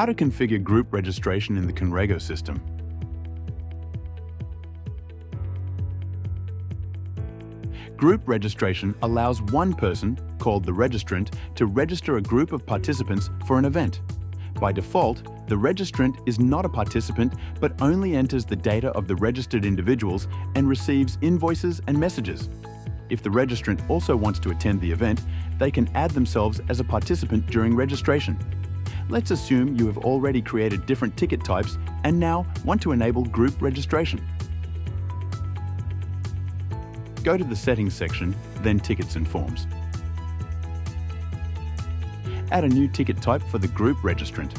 How to configure group registration in the CONREGO system. Group registration allows one person, called the registrant, to register a group of participants for an event. By default, the registrant is not a participant but only enters the data of the registered individuals and receives invoices and messages. If the registrant also wants to attend the event, they can add themselves as a participant during registration. Let's assume you have already created different ticket types and now want to enable group registration. Go to the Settings section, then Tickets and Forms. Add a new ticket type for the group registrant.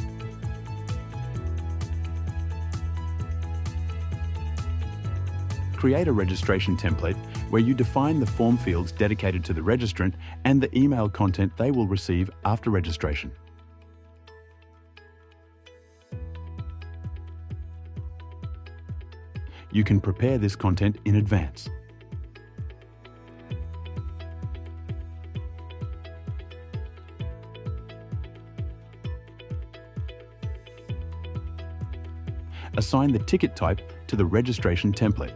Create a registration template where you define the form fields dedicated to the registrant and the email content they will receive after registration. You can prepare this content in advance. Assign the ticket type to the registration template.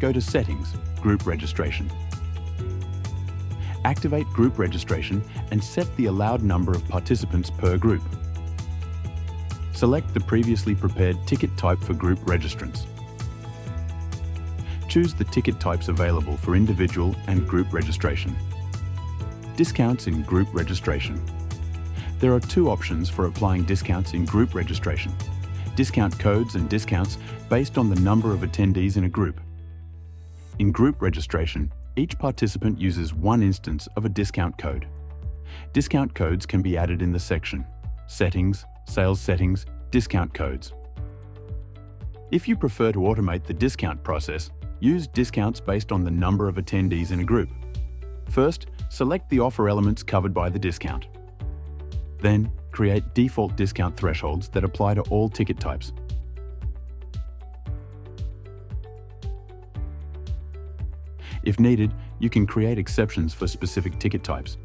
Go to Settings, Group Registration. Activate group registration and set the allowed number of participants per group. Select the previously prepared ticket type for group registrants. Choose the ticket types available for individual and group registration. Discounts in group registration. There are two options for applying discounts in group registration: discount codes and discounts based on the number of attendees in a group. In group registration, each participant uses one instance of a discount code. Discount codes can be added in the section Settings, Sales Settings, Discount Codes. If you prefer to automate the discount process, use discounts based on the number of attendees in a group. First, select the offer elements covered by the discount. Then, create default discount thresholds that apply to all ticket types. If needed, you can create exceptions for specific ticket types.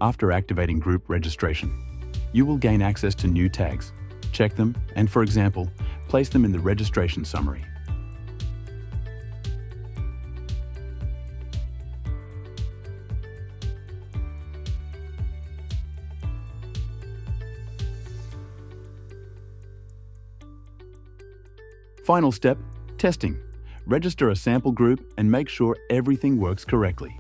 After activating group registration, you will gain access to new tags. Check them and, for example, place them in the registration summary. Final step, testing. Register a sample group and make sure everything works correctly.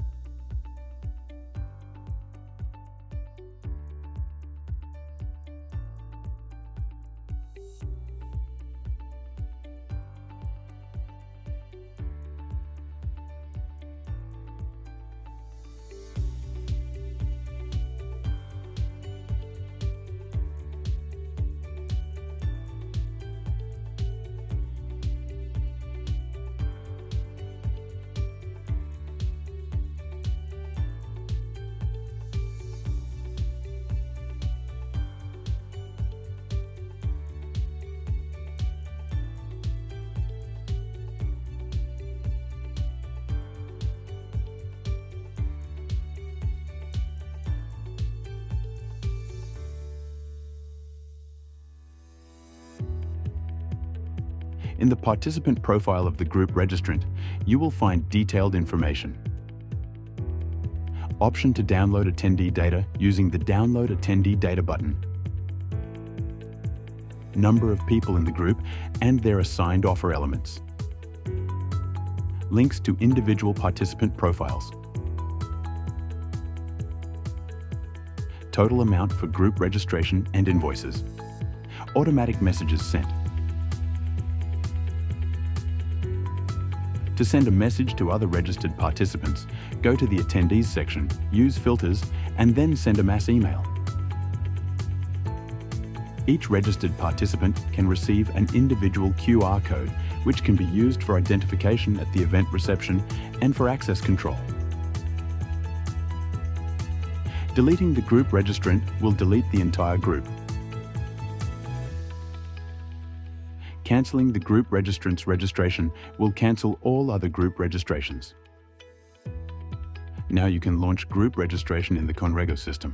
In the participant profile of the group registrant, you will find detailed information. Option to download attendee data using the Download Attendee Data button. Number of people in the group and their assigned offer elements. Links to individual participant profiles. Total amount for group registration and invoices. Automatic messages sent. To send a message to other registered participants, go to the Attendees section, use filters, and then send a mass email. Each registered participant can receive an individual QR code, which can be used for identification at the event reception and for access control. Deleting the group registrant will delete the entire group. Cancelling the group registrant's registration will cancel all other group registrations. Now you can launch group registration in the CONREGO system.